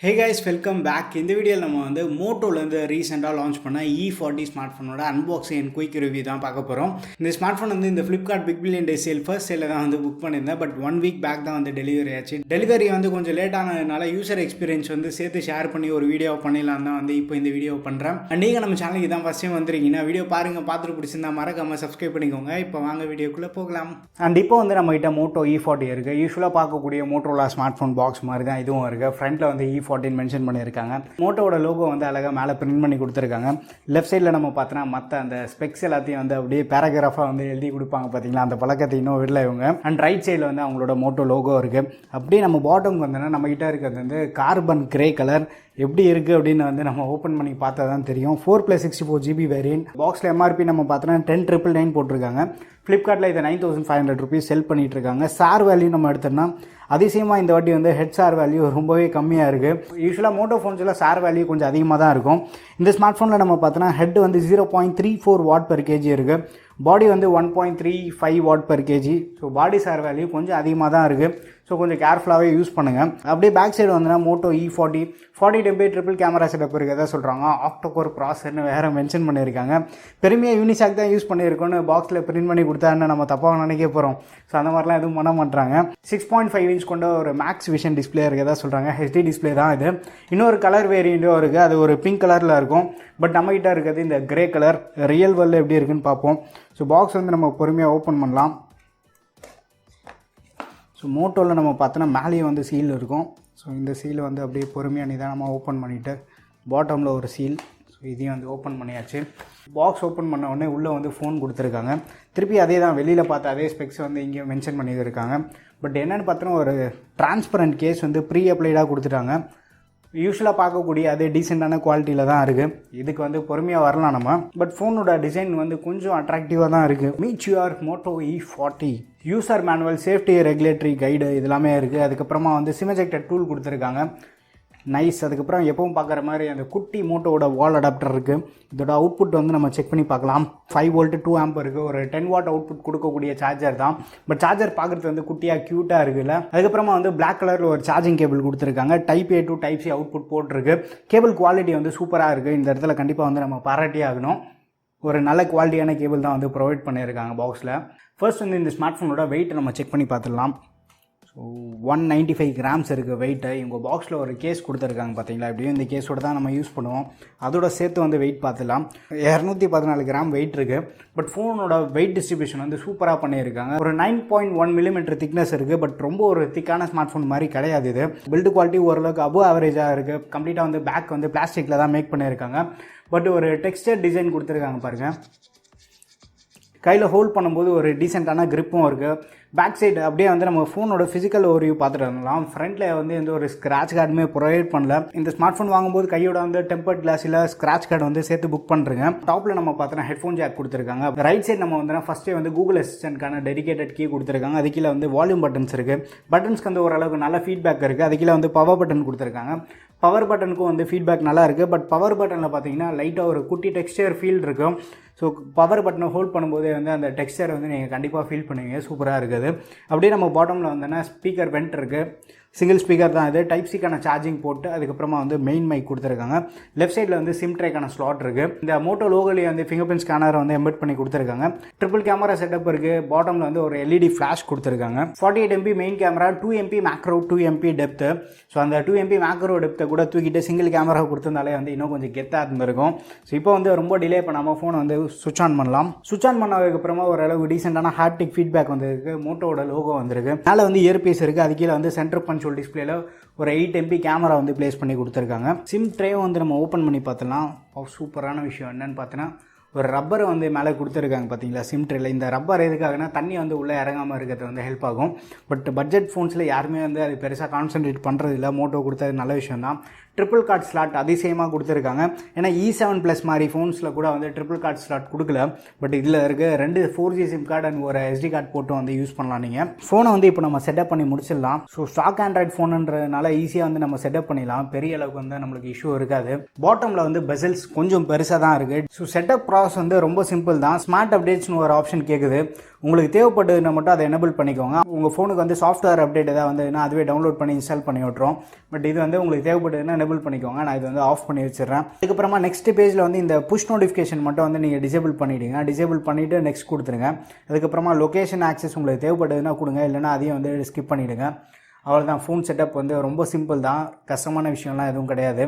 Hey guys, welcome back. இந்த வீடியோவில் நம்ம வந்து மோட்டோலேருந்து ரீசெண்டாக லான்ச் பண்ண E40 ஸ்மார்ட் ஃபோனோட அன்பாக்சிங் அண்ட் குயிக் ரிவ்யூ தான் பார்க்க போகிறோம். இந்த ஸ்மார்ட் ஃபோன் வந்து இந்த Flipkart big billion day sale first சேலில் தான் வந்து புக் பண்ணியிருந்தேன். பட் 1 வீக் பேக் தான் வந்து டெலிவரி ஆச்சு. டெலிவரி வந்து கொஞ்சம் லேட் ஆனதுனால யூசர் எக்ஸ்பீரியன்ஸ் வந்து சேர்த்து ஷேர் பண்ணி ஒரு வீடியோ பண்ணிடலாம் தான் வந்து இப்போ இந்த வீடியோ பண்ணுறேன். அண்ட் நீங்கள் நம்ம சேனலுக்கு தான் ஃபஸ்ட் டைம் வந்துருக்கீங்கன்னா வீடியோ பாருங்கள், பார்த்துட்டு பிடிச்சிருந்தா மறக்காம சப்ஸ்கிரைப் பண்ணிக்கோங்க. இப்போ வாங்க வீடியோக்குள்ளே போகலாம். அண்ட் இப்போ வந்து நம்மகிட்ட மோட்டோ E40 இருக்குது. யூஸ்வலாக பார்க்கக்கூடிய மோட்டோலா ஸ்மார்ட் ஃபோன் பாக்ஸ் மாதிரி தான் இதுவும் இருக்குது. ஃப்ரண்ட்டில் வந்து E40 மென்ஷன் பண்ணியிருக்காங்க. மோட்டோவோட லோகோ வந்து அழகாக மேலே பிரிண்ட் பண்ணி கொடுத்துருக்காங்க. லெஃப்ட் சைடில் நம்ம பார்த்தோன்னா மற்ற அந்த ஸ்பெக்ஸ் எல்லாத்தையும் வந்து அப்படியே பேராகிராஃபாக வந்து எழுதி கொடுப்பாங்க பார்த்தீங்களா, அந்த பழக்கத்தை இன்னும் விடல இவங்க. அண்ட் ரைட் சைடில் வந்து அவங்களோட மோட்டோ லோகோ இருக்குது. அப்படியே நம்ம பாட்டம் வந்தோன்னா நம்மகிட்ட இருக்கிறது வந்து கார்பன் கிரே கலர் எப்படி இருக்குது அப்படின்னு வந்து நம்ம ஓப்பன் பண்ணி பார்த்தா தான் தெரியும். 4+64 GB வேரியன்ட். பாக்ஸில் MRP நம்ம பார்த்தோன்னா 10,999 போட்டிருக்காங்க. ஃப்ளிப்கார்ட்டில் இதை 9,500 rupees செல் பண்ணிகிட்டு இருக்காங்க. சார் வேல்யூ நம்ம எடுத்தோம்னா அதிசயமாக இந்த வாட்டி வந்து ஹெட் சார் வேல்யூ ரொம்பவே கம்மியாக இருக்குது. யூஸ்வலாக மோட்டோ ஃபோன்ஸில் சார் வேல்யூ கொஞ்சம் அதிகமாக தான் இருக்கும். இந்த ஸ்மார்ட் ஃபோனில் நம்ம பார்த்தோன்னா ஹெட் வந்து 0.34 watt/kg இருக்குது. பாடி வந்து 1.35 watt/kg. So body sir value கொஞ்சம் அதிகமாக தான் இருக்குது. ஸோ கொஞ்சம் கேர்ஃபுல்லாகவே யூஸ் பண்ணுங்கள். அப்படியே பேக் சைடு வந்தோன்னா Moto E40 40MP triple camera setup இருக்கிறதா சொல்கிறாங்க. ஆக்டோகோர் ப்ராசர்னு வேறு மென்ஷன் பண்ணியிருக்காங்க. பெருமையாக யூனிசாக் தான் யூஸ் பண்ணியிருக்கோன்னு பாக்ஸில் பிரிண்ட் பண்ணி கொடுத்தான்னு நம்ம தப்பாக நினைக்க போகிறோம். ஸோ அந்த மாதிரிலாம் எதுவும் பண்ண மாட்டாங்க. 6.5 inch கொண்ட ஒரு மேக்ஸ் விஷன் டிஸ்பிளே இருக்கிறதா சொல்கிறாங்க. HD டிஸ்பிளே தான் இது. இன்னொரு கலர் வேரியண்ட்டும் இருக்குது. அது ஒரு பிங்க் கலரில் இருக்கும். பட் நம்மகிட்ட இருக்கிறது இந்த கிரே கலர். ரியல் வேர்ல்டில் எப்படி இருக்குன்னு பார்ப்போம். ஸோ பாக்ஸ் வந்து நம்ம பொறுமையாக ஓப்பன் பண்ணலாம். ஸோ மோட்டோவில் நம்ம பார்த்தோன்னா மேலேயே வந்து சீல் இருக்கும். ஸோ இந்த சீல் வந்து அப்படியே பொறுமையாக நிதானமாக ஓப்பன் பண்ணிவிட்டு பாட்டமில் ஒரு சீல். ஸோ இதையும் வந்து ஓப்பன் பண்ணியாச்சு. பாக்ஸ் ஓப்பன் பண்ண உடனே உள்ளே வந்து ஃபோன் கொடுத்துருக்காங்க. திருப்பி அதே தான் வெளியில் பார்த்த அதே ஸ்பெக்ஸ் வந்து இங்கே மென்ஷன் பண்ணியிருக்காங்க. பட் என்னென்னு பார்த்தோன்னா ஒரு டிரான்ஸ்பரண்ட் கேஸ் வந்து ப்ரீ அப்ளைடாக கொடுத்துட்டாங்க. யூஸ்வலாக பார்க்கக்கூடிய அதே டீசெண்டான குவாலிட்டியில் தான் இருக்குது. இதுக்கு வந்து பொறுமையாக வரலாம் நம்ம. பட் ஃபோனோட டிசைன் வந்து கொஞ்சம் அட்ராக்டிவாக தான் இருக்குது. Meet your Moto E40 user manual, safety regulatory guide இதெல்லாமே இருக்குது. அதுக்கப்புறமா வந்து சிம் எஜெக்டர் டூல் கொடுத்துருக்காங்க. நைஸ். அதுக்கப்புறம் எப்பவும் பார்க்குற மாதிரி அந்த குட்டி மோட்டோவோட வால் அடாப்டர் இருக்குது. இதோட அவுட்புட் வந்து நம்ம செக் பண்ணி பார்க்கலாம். 5 volt 2 amp இருக்குது. ஒரு 10 watt அவுட்புட் கொடுக்கக்கூடிய சார்ஜர் தான். பட் சார்ஜர் பார்க்குறது வந்து குட்டியாக க்யூட்டாக இருக்குல்ல. அதுக்கப்புறமா வந்து பிளாக் கலரில் ஒரு சார்ஜிங் கேபிள் கொடுத்துருக்காங்க. Type A to Type C output போட்டிருக்கு. கேபிள் குவாலிட்டி வந்து சூப்பராக இருக்குது. இந்த இடத்துல கண்டிப்பாக வந்து நம்ம பாராட்டி ஆகணும். ஒரு நல்ல குவாலிட்டியான கேபிள் தான் வந்து ப்ரொவைட் பண்ணியிருக்காங்க பாக்ஸில். ஃபர்ஸ்ட் வந்து இந்த ஸ்மார்ட் ஃபோனோட வெயிட் நம்ம செக் பண்ணி பார்த்துடலாம். ஸோ 195 grams இருக்குது வெயிட்டு. இவங்க பாக்ஸில் ஒரு கேஸ் கொடுத்துருக்காங்க பார்த்தீங்களா. எப்படியும் இந்த கேஸோட தான் நம்ம யூஸ் பண்ணுவோம். அதோட சேர்த்து வந்து வெயிட் பார்த்துலாம். 214 gram வெயிட் இருக்குது. பட் ஃபோனோட வெயிட் டிஸ்ட்ரிபியூஷன் வந்து சூப்பராக பண்ணியிருக்காங்க. ஒரு 9.1 mm திக்னஸ் இருக்குது. பட் ரொம்ப ஒரு திக்கான ஸ்மார்ட் ஃபோன் மாதிரி கிடையாது இது. பில்டு குவாலிட்டி ஓரளவுக்கு அபோவ் ஆவரேஜாக இருக்குது. கம்ப்ளீட்டாக வந்து பேக் வந்து பிளாஸ்டிக்கில் தான் மேக் பண்ணியிருக்காங்க. பட் ஒரு டெக்ஸ்டர் டிசைன் கொடுத்துருக்காங்க பாருங்கள். கையில் ஹோல்ட் பண்ணும்போது ஒரு டீசெண்டான கிரிப்பும் இருக்குது. பேக் சைடு அப்படியே வந்து நம்ம ஃபோனோட ஃபிசிக்கல் ஓவர்வியூ பார்த்துட்டு வரலாம். ஃப்ரண்ட்டில் வந்து எந்த ஒரு ஸ்க்ராட்ச் கார்டுமே ப்ரொவைட் பண்ணல. இந்த ஸ்மார்ட் ஃபோன் வாங்கும்போது கையோட வந்து டெம்பர்ட் கிளாஸில் ஸ்க்ராட்ச் கார்டு வந்து சேர்த்து புக் பண்ணுறேங்க. டாப்பில் நம்ம பார்த்தோன்னா ஹெட்ஃபோன் ஜாக் கொடுத்துருக்காங்க. ரைட் சைடு நம்ம வந்து ஃபஸ்ட்டே வந்து கூகுள் அசிஸ்டன்ட்கான டெடிகேட்டட் கீ கொடுத்துருக்காங்க. அது கீழே வந்து வால்யூம் பட்டன்ஸ் இருக்குது. பட்டன்ஸ்க்கு வந்து ஓரளவுக்கு நல்ல ஃபீட்பேக் இருக்குது. அது கீழே வந்து பவர் பட்டன் கொடுத்துருக்காங்க. பவர் பட்டனுக்கும் வந்து ஃபீட்பேக் நல்லா இருக்குது. பட் பவர் பட்டனில் பார்த்தீங்கன்னா லைட்டாக ஒரு குட்டி டெக்ஸ்டர் ஃபீல் இருக்கும். ஸோ பவர் பட்டனை ஹோல்ட் பண்ணும்போதே வந்து அந்த டெக்ஸ்டர் வந்து நீங்கள் கண்டிப்பாக ஃபீல் பண்ணுவீங்க. சூப்பராக இருக்குது. அப்படியே நம்ம பாட்டமில் வந்தோன்னா ஸ்பீக்கர் வெண்ட் இருக்குது. சிங்கிள் ஸ்பீக்கர் தான் இது. Type C-க்கான சார்ஜிங் போட்டு அதுக்கப்புறமா வந்து மெயின் மைக் கொடுத்துருக்காங்க. லெஃப்ட் சைடில் வந்து சிம் ட்ரேக்கான ஸ்லாட் இருக்குது. இந்த மோட்டோ லோகோலேயே வந்து ஃபிங்கர் பிரிண்ட் ஸ்கேனர் வந்து எம்பெட் பண்ணி கொடுத்துருக்காங்க. ட்ரிபிள் கேமரா செட்டப் இருக்குது. பாட்டமில் வந்து ஒரு LED ஃப்ளாஷ் கொடுத்துருக்காங்க. 48MP main camera, 2MP macro, 2MP depth. So அந்த 2MP மேக்ரோ டெப்த்தை கூட தூக்கிட்டு சிங்கிள் கேமரா கொடுத்துருந்தாலே வந்து இன்னும் கொஞ்சம் கெத்தாக இருந்திருக்கும். ஸோ இப்போ வந்து ரொம்ப டிலே பண்ணாமல் ஃபோனை வந்து சுவிட்ச் ஆன் பண்ணலாம். சுவிட்ச் ஆன் பண்ணதுக்கப்புறமா ஓரளவு டீசெண்டான ஹாப்டிக் ஃபீட்பேக் வந்துருக்கு. மோட்டோவோட லோகோ வந்திருக்கு. மேலே வந்து இயர்பீஸ் இருக்குது. அது கீழே வந்து சென்டர் பஞ்ச் டிஸ்பிளேல ஒரு 8MP கேமரா வந்து பிளேஸ் பண்ணி கொடுத்துருக்காங்க. சிம் ட்ரே வந்து நம்ம ஓப்பன் பண்ணி பார்த்தலாம். சூப்பரான விஷயம் என்னன்னு பார்த்தோன்னா ஒரு ரப்பரை வந்து மேலே கொடுத்துருக்காங்க பார்த்தீங்களா சிம் ட்ரேல. இந்த ரப்பர் எதுக்காகனா தண்ணி வந்து உள்ளே இறங்காமல் இருக்கிறது வந்து ஹெல்ப் ஆகும். பட் பட்ஜெட் ஃபோன்ஸில் யாருமே வந்து அது பெருசாக கான்சன்ட்ரேட் பண்ணுறது இல்லை. மோட்டோ கொடுத்தது நல்ல விஷயம் தான். ட்ரிபிள் கார்ட் ஸ்லாட் அதிசயமாக கொடுத்துருக்காங்க. ஏன்னா E7 ப்ளஸ் மாதிரி ஃபோன்ஸில் கூட வந்து ட்ரிபிள் கார்ட் ஸ்லாட் கொடுக்கல. பட் இதில் இருக்க 2 4G சிம் கார்டு அண்ட் ஒரு SD கார்டு போட்டு வந்து யூஸ் பண்ணலாம். நீங்கள் ஃபோனை வந்து இப்போ நம்ம செட்டப் பண்ணி முடிச்சிடலாம். ஸோ ஸ்டாக் ஆண்ட்ராய்ட் ஃபோனுன்றதுனால ஈஸியாக வந்து நம்ம செட்டப் பண்ணிடலாம். பெரிய அளவுக்கு வந்து நம்மளுக்கு இஷ்யூ இருக்காது. பாட்டமில் வந்து பெசல்ஸ் கொஞ்சம் பெருசாக தான் இருக்குது. ஸோ செட்டப் ப்ராசஸ் வந்து ரொம்ப சிம்பிள் தான். ஸ்மார்ட் அப்டேட்ஸ்னு ஒரு ஆப்ஷன் கேட்குது. உங்களுக்கு தேவைப்பட்டதுன்னா மட்டும் அதை எனபிள் பண்ணிக்கோங்க. உங்கள் ஃபோனுக்கு வந்து சாஃப்ட்வேர் அப்டேட் ஏதாவது வந்துன்னா அதுவே டவுன்லோட் பண்ணி இன்ஸ்டால் பண்ணி விட்றோம். பட் இது வந்து உங்களுக்கு தேவைப்பட்டதுன்னா எனபிள் பண்ணிக்கோங்க. நான் இது வந்து ஆஃப் பண்ணி வச்சிடறேன். அதுக்கப்புறமா நெக்ஸ்ட் பேஜில் வந்து இந்த புஷ் நோட்டிஃபிகேஷன் மட்டும் வந்து நீங்கள் டிசேபிள் பண்ணிவிடுங்க. டிசேபிள் பண்ணிவிட்டு நெக்ஸ்ட் கொடுத்துருங்க. அதுக்கப்புறமா லொக்கேஷன் ஆக்சஸ் உங்களுக்கு தேவைப்பட்டதுன்னா கொடுங்க, இல்லைனா அதையும் வந்து ஸ்கிப் பண்ணிவிடுங்க. அவ்வளோதான். ஃபோன் செட்டப் வந்து ரொம்ப சிம்பிள் தான். கஷ்டமான விஷயம்லாம் எதுவும் கிடையாது.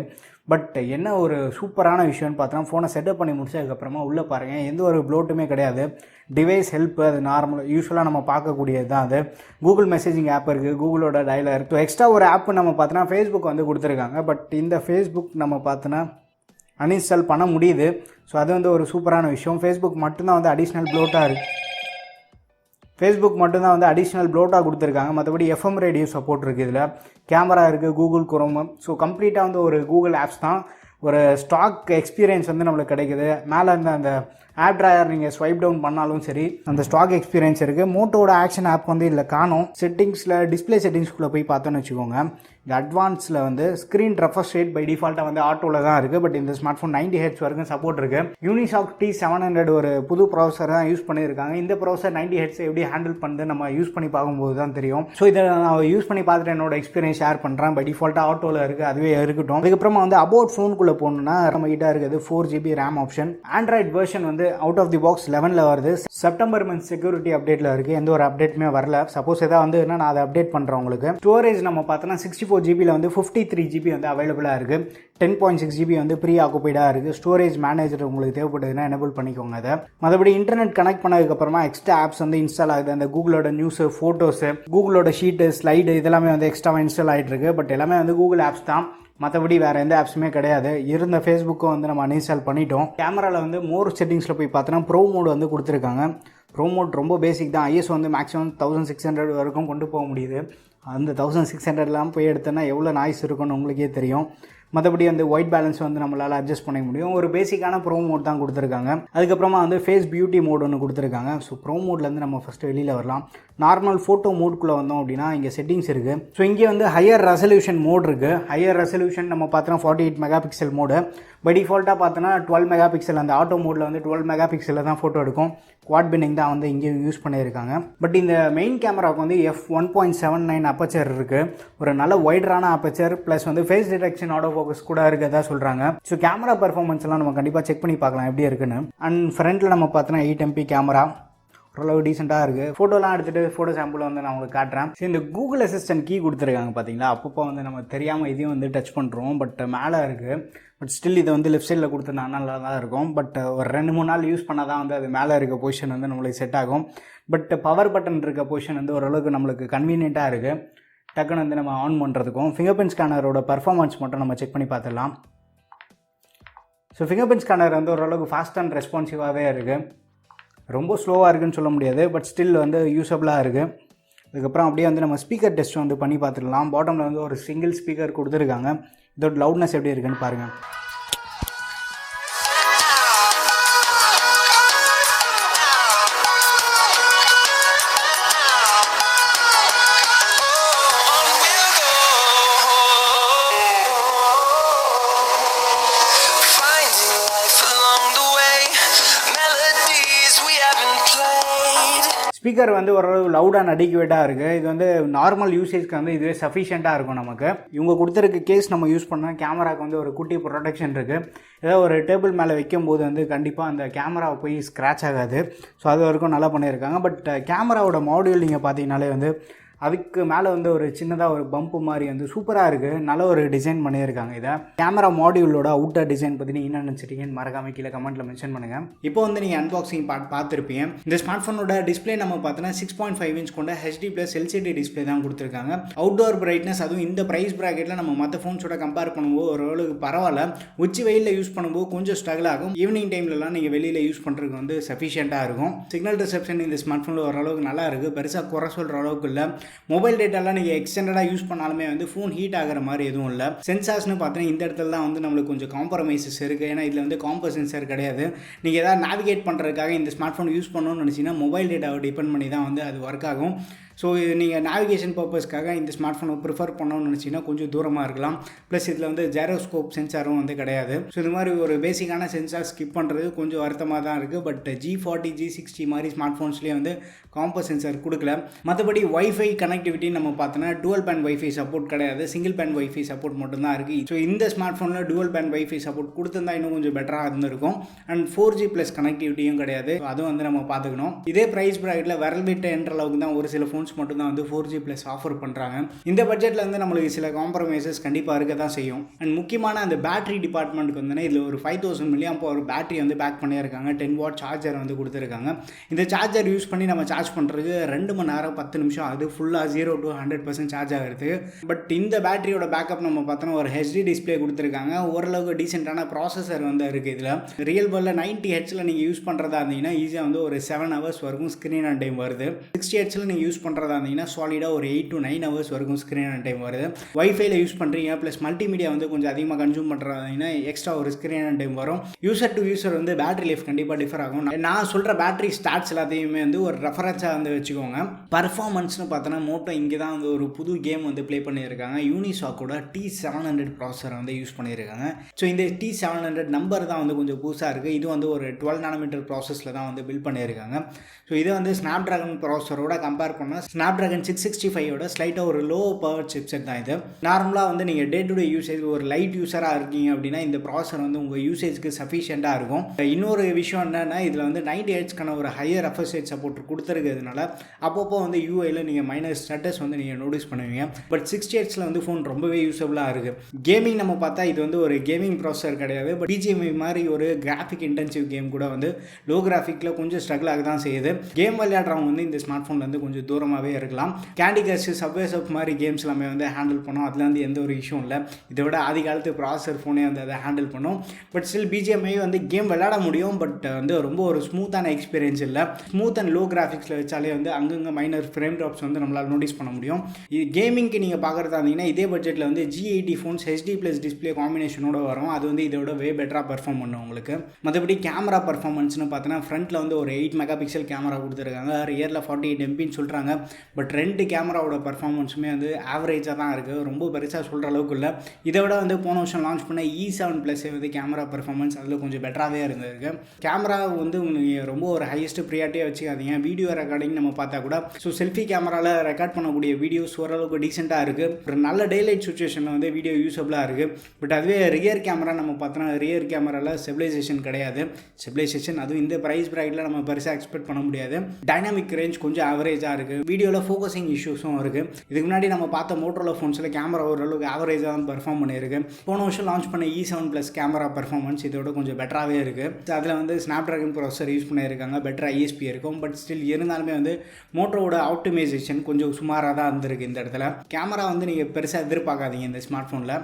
பட் என்ன ஒரு சூப்பரான விஷயம்னு பார்த்தோன்னா ஃபோனை செட்டப் பண்ணி முடிச்சதுக்கப்புறமா உள்ளே பாருங்கள், எந்த ஒரு ப்ளோட்டுமே கிடையாது. டிவைஸ் ஹெல்ப் அது நார்மலாக யூஸ்வலாக நம்ம பார்க்கக்கூடியது தான். அது கூகுள் மெசேஜிங் ஆப் இருக்குது, கூகுளோட டயலர். ஸோ எக்ஸ்ட்ரா ஒரு ஆப் நம்ம பார்த்தோன்னா ஃபேஸ்புக் வந்து கொடுத்துருக்காங்க. பட் இந்த ஃபேஸ்புக் நம்ம பார்த்தோன்னா அன்இன்ஸ்டால் பண்ண முடியுது. ஸோ அது வந்து ஒரு சூப்பரான விஷயம். ஃபேஸ்புக் மட்டும்தான் வந்து அடிஷ்னல் ப்ளோட்டாக இருக்குது. ஃபேஸ்புக் மட்டும்தான் வந்து அடிஷ்னல் ப்ளோட்டாக கொடுத்துருக்காங்க. மற்றபடி FM ரேடியோ சப்போர்ட் இருக்குது. இதில் கேமரா இருக்குது, கூகுள் குரோம். ஸோ கம்ப்ளீட்டாக வந்து ஒரு கூகுள் ஆப்ஸ் தான். ஒரு ஸ்டாக் எக்ஸ்பீரியன்ஸ் வந்து நம்மளுக்கு கிடைக்குது. மேலே இருந்த அந்த ஆப் ட்ராயர் நீங்கள் ஸ்வைப் டவுன் பண்ணாலும் சரி அந்த ஸ்டாக் எக்ஸ்பீரியன்ஸ் இருக்குது. மோட்டோட ஆக்ஷன் ஆப் வந்து இதில் காணும். செட்டிங்ஸில் டிஸ்பிளே செட்டிங்ஸ்குள்ளே போய் பார்த்தோன்னு வச்சுக்கோங்க. இந்த அட்வான்ஸில் வந்து ஸ்க்ரீன் ரெஃப்ரெஷ் ரேட் பை டிஃபால்ட்டாக வந்து ஆட்டோவில் தான் இருக்குது. பட் இந்த ஸ்மார்ட் ஃபோன் 90 Hz வரைக்கும் சப்போர்ட் இருக்குது. யூனிசாக் T700 ஒரு புது ப்ராசஸர் தான் யூஸ் பண்ணியிருக்காங்க. இந்த ப்ராசஸர் 90 Hz எப்படி ஹேண்டில் பண்ணுறது நம்ம யூஸ் பண்ணி பார்க்கும்போது தான் தெரியும். ஸோ இதை நான் யூஸ் பண்ணி பார்த்துட்டு என்னோட எக்ஸ்பீரியன்ஸ் ஷேர் பண்ணுறேன். பை டிஃபால்ட்டாக ஆட்டோவில் இருக்குது, அதுவே இருக்கட்டும். அதுக்கப்புறமா வந்து அபவுட் ஃபோனுக்குள்ளே போகணுன்னா நம்ம கிட்ட இருக்குது 4GB RAM option. Android version வந்து அவுட் ஆஃப் தி பாக்ஸ் 11 வருது. செப்டம்பர் மந்த் செக்யூரிட்டி அப்டேட்டில் இருக்குது. எந்த ஒரு அப்டேட்டுமே வரல. சப்போஸ் எதாவது வந்து நான் அதை அப்டேட் பண்ணுறேன் உங்களுக்கு. ஸ்டோரேஜ் நம்ம பார்த்தோன்னா 64GB வந்து 53GB வந்து அவைலபிளாக இருக்குது. 10.6GB வந்து ப்ரீ ஆக்குபைடாக இருக்குது. ஸ்டோரேஜ் மேனேஜர் உங்களுக்கு தேவைப்படுதுன்னா எனபிள் பண்ணிக்கோங்க அதை. மற்றபடி இன்டர்நெட் கனெக்ட் பண்ணதுக்கப்புறமா எக்ஸ்ட்ரா ஆப்ஸ் வந்து இன்ஸ்டால் ஆகுது. அந்த கூகுளோட நியூஸு, ஃபோட்டோஸு, கூகுளோட ஷீட்டு, ஸ்லைடு இதெல்லாமே வந்து எக்ஸ்ட்ராவாக இன்ஸ்டால் ஆகிட்டு இருக்கு. பட் எல்லாமே வந்து கூகுள் ஆப்ஸ் தான். மற்றபடி வேறு எந்த ஆப்ஸுமே கிடையாது. இருந்த ஃபேஸ்புக்கும் வந்து நம்ம அன்இன்ஸ்டால் பண்ணிட்டோம். கேமராவில் வந்து மோர் செட்டிங்ஸில் போய் பார்த்தோன்னா ப்ரோ மோட் வந்து கொடுத்துருக்காங்க. ப்ரோ மோட் ரொம்ப பேசிக் தான். ISO வந்து மேக்ஸிமம் 1600 வரைக்கும் கொண்டு போக முடியுது. அந்த 1600லாம் போய் எடுத்தோன்னா எவ்வளோ நாய்ஸ் இருக்குன்னு உங்களுக்கே தெரியும். மற்றபடி வந்து ஒயிட் பேலன்ஸ் வந்து நம்மளால் அட்ஜஸ்ட் பண்ண முடியும். ஒரு பேசிக்கான ப்ரோ மோட் தான் கொடுத்துருக்காங்க. அதுக்கப்புறமா வந்து ஃபேஸ் பியூட்டி மோட் ஒன்று கொடுத்துருக்காங்க. ஸோ ப்ரோ மோட்லேருந்து நம்ம ஃபஸ்ட்டு வெளியில் வரலாம். நார்மல் ஃபோட்டோ மோட்குள்ளே வந்தோம் அப்படின்னா இங்கே செட்டிங்ஸ் இருக்குது. ஸோ இங்கே வந்து ஹையர் ரெசல்யூஷன் மோட் இருக்குது. ஹையர் ரெசல்யூஷன் நம்ம பார்த்தோன்னா 48 MP மோடு. பை டிஃபால்ட்டாக பார்த்தோன்னா 12 MP. அந்த ஆட்டோ மோடில் வந்து 12 MP தான் ஃபோட்டோ எடுக்கும். குவாட் பின்னிங் தான் வந்து இங்கேயும் யூஸ் பண்ணியிருக்காங்க. பட் இந்த மெயின் கேமராவுக்கு வந்து f1.79 அப்பச்சர் இருக்குது. ஒரு நல்ல வைடரான அப்பச்சர் ப்ளஸ் வந்து ஃபேஸ் டிடெக்ஷன் ஆட்டோ ஃபோக்கஸ் கூட இருக்கிறதா சொல்கிறாங்க. ஸோ கேமரா பெர்ஃபார்மன்ஸ் எல்லாம் நம்ம கண்டிப்பாக செக் பண்ணி பார்க்கலாம் எப்படி இருக்குன்னு. அண்ட் ஃப்ரண்ட்டில் நம்ம பார்த்தோன்னா 8 MP கேமரா ஓரளவு டீசெண்டாக இருக்குது. ஃபோட்டோலாம் எடுத்துகிட்டு ஃபோட்டோ சாம்பிள் வந்து நான் உங்களுக்கு காட்டுறேன். ஸோ இந்த கூகுள் அசிஸ்டன்ட் கீ கொடுத்துருக்காங்க பார்த்தீங்களா. அப்பப்போ வந்து நம்ம தெரியாமல் இதையும் வந்து டச் பண்ணுறோம். பட் மேலே இருக்குது. பட் ஸ்டில் இதை வந்து லெஃப்ட் சைடில் கொடுத்துருந்தா நல்லா தான் இருக்கும். பட் ஒரு 2-3 நாள் யூஸ் பண்ணால் தான் வந்து அது மேலே இருக்க பொசிஷன் வந்து நம்மளுக்கு செட் ஆகும். பட் பவர் பட்டன் இருக்க பொசிஷன் வந்து ஓரளவுக்கு நம்மளுக்கு கன்வீனியண்ட்டாக இருக்குது. டக்குன்னு வந்து நம்ம ஆன் பண்ணுறதுக்கும். ஃபிங்கர் பிரிண்ட் ஸ்கேனரோட பர்ஃபார்மன்ஸ் மட்டும் நம்ம செக் பண்ணி பார்த்துடலாம். ஸோ ஃபிங்கர் பிரிண்ட் ஸ்கேனர் வந்து ஓரளவுக்கு ஃபாஸ்ட் அண்ட் ரெஸ்பான்சிவாகவே இருக்குது. ரொம்ப ஸ்லோவாக இருக்குதுன்னு சொல்ல முடியாது. பட் ஸ்டில் வந்து யூஸபிளாக இருக்குது. அதுக்கப்புறம் அப்படியே வந்து நம்ம ஸ்பீக்கர் டெஸ்ட் வந்து பண்ணி பார்த்துடலாம். பாட்டமில் வந்து ஒரு சிங்கிள் ஸ்பீக்கர் கொடுத்துருக்காங்க. இதோட லவுட்னஸ் எப்படி இருக்குன்னு பாருங்கள். ஸ்பீக்கர் வந்து ஓரளவு லவுட் அண்ட் அடிக்குவேட்டாக இருக்குது. இது வந்து நார்மல் யூசேஜ்க்கு வந்து இதுவே சஃபிஷியண்ட்டாக இருக்கும் நமக்கு. இவங்க கொடுத்துருக்க கேஸ் நம்ம யூஸ் பண்ணால் கேமராவுக்கு வந்து ஒரு குட்டி ப்ரொடெக்ஷன் இருக்குது. ஏதோ ஒரு டேபிள் மேலே வைக்கும்போது வந்து கண்டிப்பாக அந்த கேமராவை போய் ஸ்க்ராட்ச் ஆகாது. ஸோ அது வரைக்கும் நல்லா பண்ணியிருக்காங்க. பட் கேமராவோட மாடியூல் நீங்கள் பார்த்தீங்கனாலே வந்து அதுக்கு மேலே வந்து ஒரு சின்னதாக ஒரு பம்ப்பு மாதிரி வந்து சூப்பராக இருக்குது. நல்ல ஒரு டிசைன் பண்ணியிருக்காங்க. இதை கேமரா மாடியூலோட அவுட்டர் டிசைன் பற்றி நீங்கள் என்ன நினச்சிட்டீங்கன்னு மறக்காமல் கீழே கமெண்ட்டில் மென்ஷன் பண்ணுங்கள். இப்போ வந்து நீங்கள் அன்பாக்சிங் பார்த்துருப்பீங்க. இந்த ஸ்மார்ட் ஃபோனோட டிஸ்பிளே நம்ம பார்த்தோன்னா 6.5 inch கொண்ட HD+ LCD டிஸ்பிளே தான் கொடுத்துருக்காங்க. அவுட்டோர் பிரைட்னஸ் அதுவும் இந்த ப்ரைஸ் ப்ராக்கெட்டில் நம்ம மற்ற ஃபோன்ஸோட கம்பேர் பண்ணும்போது ஓரளவுக்கு பரவாயில்ல. உச்சி வெயிலில் யூஸ் பண்ணும்போது கொஞ்சம் ஸ்ட்ரகிள் ஆகும். ஈவினிங் டைம்லலாம் நீங்கள் வெளியில் யூஸ் பண்ணுறதுக்கு வந்து சஃபிஷியண்ட்டாக இருக்கும். சிக்னல் ரிசெப்ஷன் இந்த ஸ்மார்ட் ஃபோனில் ஓரளவுக்கு நல்லா இருக்குது. பெருசாக குறை சொல்கிற அளவுக்கு இல்லை. மொபைல் டேட்டாலாம் நீங்கள் எக்ஸ்டெண்டடாக யூஸ் பண்ணாலுமே வந்து ஃபோன் ஹீட் ஆகிற மாதிரி எதுவும் இல்லை. சென்சார்ஸ்னு பார்த்தீங்கன்னா இந்த இடத்துல தான் வந்து நம்மளுக்கு கொஞ்சம் காம்ப்ரமைசஸ் இருக்குது. ஏன்னா இதில் வந்து காம்பஸ் சென்சார் கிடையாது. நீங்கள் எதாவது நேவிகேட் பண்ணுறதுக்காக இந்த ஸ்மார்ட் ஃபோன் யூஸ் பண்ணணும்னு நினச்சிங்கன்னா மொபைல் டேட்டாவை டிபெண்ட் பண்ணி தான் வந்து அது ஒர்க் ஆகும். ஸோ இது நீங்கள் நேவிகேஷன் பர்பஸ்க்காக இந்த ஸ்மார்ட் ஃபோனை ப்ரிஃபர் பண்ணணும்னு நினச்சிங்கன்னா கொஞ்சம் தூரமாக இருக்கலாம். ப்ளஸ் இதில் வந்து ஜைரோஸ்கோப் சென்சாரும் வந்து கிடையாது. ஸோ இது மாதிரி ஒரு பேசிக்கான சென்சார் ஸ்கிப் பண்ணுறது கொஞ்சம் வருத்தமாக தான் இருக்குது. பட் G40 G60 மாதிரி ஸ்மார்ட் ஃபோன்ஸ்லேயே வந்து காம்பஸ் சென்சார் கொடுக்கல. மற்றபடி வைஃபை கனெக்டிவிட்டி நம்ம பார்த்தோன்னா டுவல் பேண்ட் வைஃபை சப்போர்ட் கிடையாது, சிங்கிள் பேண்ட் வைஃபை சப்போர்ட் மட்டும்தான் இருக்குது. ஸோ இந்த ஸ்மார்ட் ஃபோனில் டுவல் பேண்ட் வைஃபை சப்போர்ட் கொடுத்துருந்தா இன்னும் கொஞ்சம் பெட்டராக இருந்திருக்கும். அண்ட் 4G+ கனெக்டிவிட்டியும் கிடையாது. அதுவும் வந்து நம்ம பார்த்துக்கணும். இதே ப்ரைஸ் ப்ராக்கெட்டில் விரல் விட்டு என்ற அளவுக்கு தான் ஒரு சில ஃபோன்ஸ் மட்டும்தான் வந்து 4G+ ஆஃபர் பண்ணுறாங்க. இந்த பட்ஜெட்டில் வந்து நம்மளுக்கு சில காம்ப்ரமைசஸ் கண்டிப்பாக இருக்க தான் செய்யும். அண்ட் முக்கியமான அந்த பேட்டரி டிபார்ட்மெண்ட்டுக்கு வந்து இதில் ஒரு 5000 mAh ஒரு பேட்டரி வந்து பேக் பண்ணியிருக்காங்க. 10W சார்ஜர் வந்து கொடுத்துருக்காங்க. இந்த சார்ஜர் யூஸ் பண்ணி நம்ம சார்ஜ் பண்ணுறதுக்கு 2 மணி நேரம் 10 நிமிஷம் அது ஃபுல்லாக 0 to 100% சார்ஜ் ஆகிறது. பட் இந்த பேட்டரியோட பேக்கப் நம்ம பார்த்தோன்னா ஒரு HD டிஸ்பிளே கொடுத்துருக்காங்க. ஓரளவுக்கு டீசெண்டான ப்ராசஸர் வந்து இருக்குது. இதில் ரியல் வேர்ல்டில் 90 Hz நீங்கள் யூஸ் பண்ணுறதா இருந்தீங்கன்னா ஈஸியாக வந்து ஒரு 7 hours வரைக்கும் ஸ்க்ரீன் ஆன் டைம் வருது. 60 Hz நீங்கள் யூஸ் பண்ணுறதா இருந்தீங்கன்னா சாலிடாக ஒரு 8 to 9 hours வரைக்கும் ஸ்க்ரீன் ஆன் டைம் வருது. வைஃபைல யூஸ் பண்ணுறீங்க ப்ளஸ் மல்டிமீடியா வந்து கொஞ்சம் அதிகமாக கன்சூம் பண்ணுறதுனா எக்ஸ்ட்ரா ஒரு ஸ்க்ரீன் ஆன் டைம் வரும். யூசர் டு யூசர் வந்து பேட்டரி லைஃப் கண்டிப்பாக டிஃபர் ஆகும். நான் சொல்கிற பேட்டரி ஸ்டாட்ஸ் எல்லாத்தையுமே வந்து ஒரு ரெஃபரன்ஸாக வந்து வச்சுக்கோங்க. பர்ஃபார்மன்ஸ்னு பார்த்தோன்னா மோட்டோ இங்கே தான் வந்து ஒரு புது கேம் வந்து ப்ளே பண்ணியிருக்காங்க. யூனிசாக்கோட T700 ப்ராசஸர் வந்து யூஸ் பண்ணியிருக்காங்க. ஸோ இந்த T700 நம்பர் தான் வந்து கொஞ்சம் புதுசாக இருக்குது. இது வந்து ஒரு 12 nm ப்ராசஸில் தான் வந்து பில்ட் பண்ணியிருக்காங்க. ஸோ இதை வந்து ஸ்னாப்ட்ராகன் ப்ராசஸரோட கம்பேர் பண்ணால் ஸ்னாப்ட்ராகன் 665 ஸ்லைட்டாக ஒரு லோ பவர் சிப்செட் தான் இது. நார்மலாக வந்து நீங்கள் டே டு டே யூசேஜ் ஒரு லைட் யூஸராக இருக்கீங்க அப்படின்னா இந்த ப்ராசஸர் வந்து உங்கள் யூசேஜ்க்கு சஃபிஷியண்ட்டாக இருக்கும். இன்னொரு விஷயம் என்னென்னா இதில் வந்து 90 Hzக்கான ஒரு ஹையர் ரெஃப்ரெஷ் சப்போர்ட் கொடுத்துருக்கிறதுனால அப்பப்போ வந்து யூஐயில் நீங்கள் மைனர் ஸ்டேட்டஸ் வந்து நீங்கள் நோட்டீஸ் பண்ணுவீங்க. பட் 60 Hz வந்து ஃபோன் ரொம்பவே யூஸபுளாக இருக்குது. கேமிங் நம்ம பார்த்தா இது வந்து ஒரு கேமிங் ப்ராசஸர் கிடையாது. பட் BGMI மாதிரி ஒரு கிராஃபிக் இன்டென்சிவ் கேம் கூட வந்து லோ கிராஃபிக்கில் கொஞ்சம் ஸ்ட்ரகிள் ஆக தான் செய்யுது. கேம் விளையாடுறவங்க வந்து இந்த ஸ்மார்ட் ஃபோன்லேருந்து கொஞ்சம் தூரமாகவே இருக்கலாம். கேண்டி கிரஷ், சப்வே சர்ஃப் மாதிரி கேம்ஸ் எல்லாமே வந்து ஹேண்டில் பண்ணோம். அதில் வந்து எந்த ஒரு இஷ்யூ இல்லை. இதை விட ஆதி காலத்து ப்ராசஸர் ஃபோனே வந்து அதை ஹேண்டில் பண்ணும். பட் ஸ்டில் BGMI வந்து கேம் விளையாட முடியும். பட் வந்து ரொம்ப ஒரு ஸ்மூத்தான எக்ஸ்பீரியன்ஸ் இல்லை. ஸ்மூத் அண்ட் லோ கிராஃபிக்ஸில் வச்சாலே வந்து அங்கங்கே மைனர் ஃப்ரேம் ட்ராப்ஸ் வந்து நம்மளால் நோட்டீஸ் பண்ண முடியும். இது கேமிங்க்கு நீங்கள் பார்க்குறதா இருந்தீங்கன்னா இதே பட்ஜெட்டில் வந்து G80 ஃபோன்ஸ் HD+ டிஸ்பிளே காம்பினேஷனோட வரும். அது வந்து இதோட வே பெட்டராக பெர்ஃபார்ம் பண்ணும் உங்களுக்கு. மற்றபடி கேமரா பர்ஃபார்மன்ஸ்னு பார்த்தோன்னா ஃப்ரண்ட்டில் வந்து ஒரு 8 MP கேமரா கொடுத்துருக்காங்க. ரியரில் 48 MPன்னு சொல்கிறாங்க. பட் 2 கேமராவோட பர்ஃபார்மன்ஸுமே வந்து ஆவரேஜாக தான் இருக்குது. ரொம்ப பெருசாக சொல்கிற அளவுக்கு இல்லை. இதை விட வந்து போன வருஷம் லான்ச் பண்ண E7+ வந்து கேமரா பர்ஃபார்மன்ஸ் அதில் கொஞ்சம் பெட்டராகவே இருந்திருக்கு. கேமரா வந்து நீங்கள் ரொம்ப ஒரு ஹையஸ்ட் ப்ரியாரிட்டியாக வச்சுக்காதீங்க. வீடியோ ரெக்கார்டிங் நம்ம பார்த்தா கூட ஸோ செல்ஃபி கேமராவில் ரெக்கார்ட் பண்ணக்கூடிய வீடியோஸ் ஓரளவுக்கு டீசெண்டாக இருக்குது. ஒரு நல்ல டேலைட் சுச்சுவேஷனில் வந்து வீடியோ யூஸபுளாக இருக்குது. பட் அதுவே ரியர் கேமரா நம்ம பார்த்தோன்னா ரியர் கேமராவில் ஸ்டெபிலைசேஷன் கிடையாது. ஸ்டெபிலைசேஷன் அதுவும் இந்த ப்ரைஸ் ப்ராக்கெட்டில் நம்ம பெருசாக எக்ஸ்பெக்ட் பண்ண முடியாது. டைனாமிக் ரேஞ்ச் கொஞ்சம் ஆவரேஜாக இருக்குது. வீடியோவில் ஃபோக்கஸிங் இஷ்யூஸும் இருக்குது. இதுக்கு முன்னாடி நம்ம பார்த்த மோட்டோரோலா ஃபோன்ஸில் கேமரா ஓரளவுக்கு ஆவரேஜாக தான் பெர்ஃபார்ம் பண்ணியிருக்கு. போன வருஷம் லான்ச் பண்ண E7+ கேமரா பெர்ஃபார்மன்ஸ் இதோட கொஞ்சம் பெட்டராகவே இருக்குது. அதில் வந்து ஸ்னாப்ட்ராகன் ப்ராசஸர் யூஸ் பண்ணியிருக்காங்க. பெட்டர் ISP இருக்கும். பட் ஸ்டில் இருந்தாலுமே வந்து மோட்டோவோட ஆப்டிமைசேஷன் கொஞ்சம் சுமாராக தான் இருந்திருக்கு. இந்த இடத்துல கேமரா வந்து நீங்கள் பெருசாக எதிர்பார்க்காதீங்க இந்த ஸ்மார்ட் ஃபோனில்.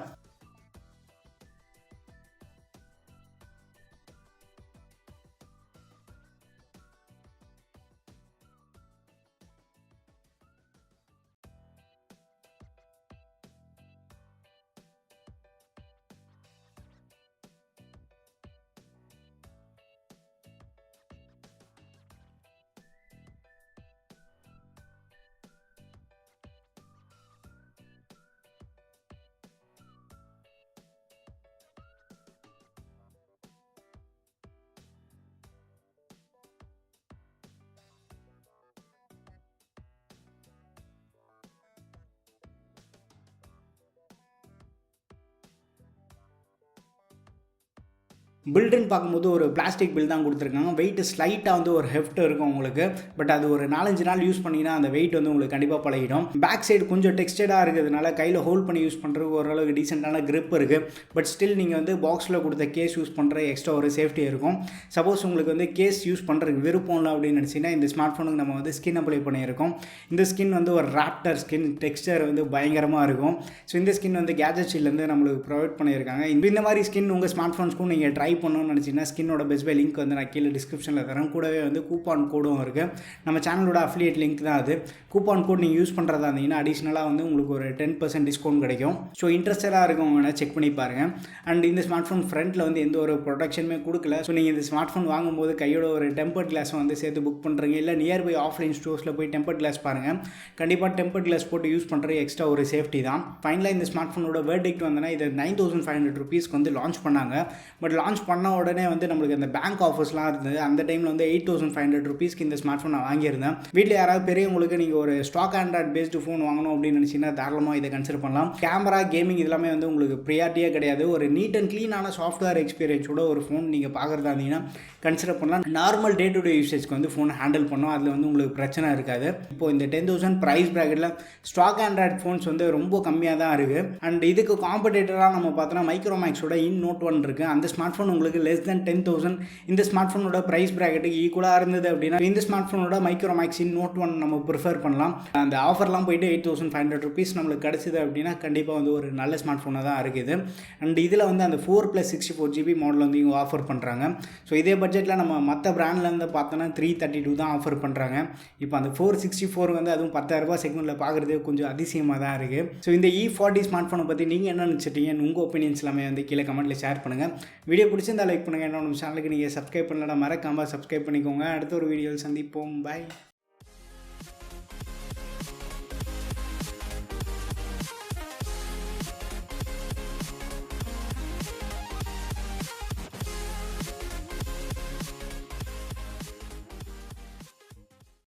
பில்டுன்னு பார்க்கும்போது ஒரு பிளாஸ்டிக் பில் தான் கொடுத்துருக்காங்க. வெயிட் ஸ்லைட்டாக வந்து ஒரு ஹெஃப்ட் இருக்கும் உங்களுக்கு. பட் அது ஒரு 4-5 நாள் யூஸ் பண்ணிங்கன்னா அந்த வெயிட் வந்து உங்களுக்கு கண்டிப்பாக பழகிடும். பேக் சைடு கொஞ்சம் டெக்ஸ்டடாக இருக்கிறதுனால கையில் ஹோல்ட் பண்ணி யூஸ் பண்ணுறதுக்கு ஓரளவுக்கு டீசெண்டான கிரிப் இருக்குது. பட் ஸ்டில் நீங்கள் வந்து பாக்ஸில் கொடுத்த கேஸ் யூஸ் பண்ணுற எக்ஸ்ட்ரா ஒரு சேஃப்டி இருக்கும். சப்போஸ் உங்களுக்கு வந்து கேஸ் யூஸ் பண்ணுறதுக்கு விருப்பம் இல்லை அப்படின்னு நினச்சிங்கன்னா இந்த ஸ்மார்ட் ஃபோனுக்கு நம்ம வந்து ஸ்கின் அப்ளை பண்ணியிருக்கோம். இந்த ஸ்கின் வந்து ஒரு ராப்டர் ஸ்கின், டெக்ஸ்டர் வந்து பயங்கரமாக இருக்கும். ஸோ இந்த ஸ்கின் வந்து கேஜெட்ஸ்லேருந்து நம்மளுக்கு ப்ரொவைட் பண்ணியிருக்காங்க. இந்த மாதிரி ஸ்கின் உங்கள் ஸ்மார்ட் ஃபோன்ஸ்க்கும் நீங்கள் ட்ரை ட்ரை பண்ணணும்னு நினச்சிங்கன்னா ஸ்கின்னோட பெஸ்ட் பை லிங்க் வந்து நான் கீழே டிஸ்கிரிப்ஷனில் தரேன். கூடவே வந்து கூப்பான் கோடும் இருக்குது. நம்ம சேனலோட அஃபிலியேட் லிங்க் தான் அது. கூப்பான் கோட் நீங்கள் யூஸ் பண்ணுறதா இருந்தீங்கன்னா அடிஷ்னலாக வந்து உங்களுக்கு ஒரு 10% டிஸ்கவுண்ட் கிடைக்கும். ஸோ இன்ட்ரெஸ்டடாக இருக்கவங்க செக் பண்ணி பாருங்கள். அண்ட் இந்த ஸ்மார்ட் ஃபோன் ஃப்ரண்ட்டில் வந்து எந்த ஒரு ப்ரொடக்ஷனுமே கொடுக்கல. ஸோ நீங்கள் இந்த ஸ்மார்ட் ஃபோன் வாங்கும்போது கையோட ஒரு டெம்பர்ட் கிளாஸ் வந்து சேர்த்து புக் பண்ணுறீங்க, இல்லை நியர்பை ஆஃப்லைன் ஸ்டோர்ஸில் போய் டெம்பர்ட் கிளாஸ் பாருங்கள். கண்டிப்பாக டெம்பர்ட் கிளாஸ் போட்டு யூஸ் பண்ணுறது எக்ஸ்ட்ரா ஒரு சேஃப்டி தான். ஃபைனலாக இந்த ஸ்மார்ட் ஃபோனோட வேர்டிக்ட் வந்தனா இது 9500 rupeesக்கு வந்து லான்ச் பண்ணாங்க. பட் லான்ச் பண்ண உடனே வந்து நம்மளுக்கு அந்த பேங்க் ஆஃபர்ஸ்லாம் இருந்தது. அந்த டைமில் வந்து 8500 rupeesக்கு இந்த ஸ்மார்ட் ஃபோன் நான் வாங்கியிருந்தேன். வீட்டில் யாராவது பெரியவங்களுக்கு நீங்கள் ஒரு ஸ்டாக் ஆண்ட்ராய்ட் பேஸ்டு ஃபோன் வாங்கணும் அப்படின்னு நினச்சிங்கன்னா தாராளமாக இதை கன்சிடர் பண்ணலாம். கேமரா, கேமிங் இதெல்லாமே வந்து உங்களுக்கு ப்ரியாரிட்டியே கிடையாது. ஒரு நீட் அண்ட் க்ளீனான சாஃப்ட்வேர் எக்ஸ்பீரியன்ஸோட ஒரு ஃபோன் நீங்கள் பார்க்குறதா இருந்தீங்கன்னா கன்சிடர் பண்ணலாம். நார்மல் டே டு டே யூசேஜ்க்கு வந்து ஃபோன் ஹேண்டில் பண்ணோம். அதில் வந்து உங்களுக்கு பிரச்சனை இருக்காது. இப்போது இந்த 10,000 ப்ரைஸ் ப்ராக்கெட்டில் ஸ்டாக் ஆண்ட்ராய்ட் ஃபோன்ஸ் வந்து ரொம்ப கம்மியாக தான் இருக்குது. அண்ட் இதுக்கு காம்படேட்டராக நம்ம பார்த்தோன்னா மைக்ரோமேக்ஸோட Note 1 இருக்குது. அந்த ஸ்மார்ட் ஃபோன் உங்களுக்கு லெஸ் தென் 10,000 இந்த ஸ்மார்ட் ஃபோனோட ப்ரைஸ் ப்ராக்கெட்டுக்கு ஈக்குவலாக இருந்தது அப்படின்னா இந்த ஸ்மார்ட் ஃபோனோட மைக்ரோமேக்ஸ் Note 1 நம்ம ப்ரிஃபர் பண்ணலாம். அந்த ஆஃபர்லாம் போயிட்டு 8500 rupees நம்மளுக்கு கிடச்சிது அப்படின்னா கண்டிப்பாக வந்து ஒரு நல்ல ஸ்மார்ட் ஃபோனாக தான் இருக்குது. அண்ட் இதில் வந்து அந்த 4+64GB மாடல் வந்து இவங்க ஆஃபர் பண்ணுறாங்க. ஸோ இதே பட்ஜெட்டில் நம்ம மற்ற பிராண்ட்லேருந்து பார்த்தோன்னா 332 தான் ஆஃபர் பண்ணுறாங்க. இப்போ அந்த 464 வந்து அதுவும் 10,000 செக்மெண்ட்டில் பார்க்குறது கொஞ்சம் அதிசயமாக தான் இருக்குது. ஸோ இந்த E40 ஸ்மார்ட் ஃபோனை பற்றி நீங்கள் என்ன நினச்சிட்டீங்க, உங்கள் ஒப்பீனியன்ஸ் எல்லாமே வந்து கீழே கமெண்ட்டில் ஷேர் பண்ணுங்கள். வீடியோ பிடிச்சிருந்தா லைக் பண்ணுங்கள். என்னோட சேனலுக்கு நீங்கள் சப்ஸ்கிரைப் பண்ணலன்னா மறக்காமல் சப்ஸ்கிரைப் பண்ணிக்கோங்க. அடுத்த ஒரு வீடியோவில் சந்திப்போம். பை.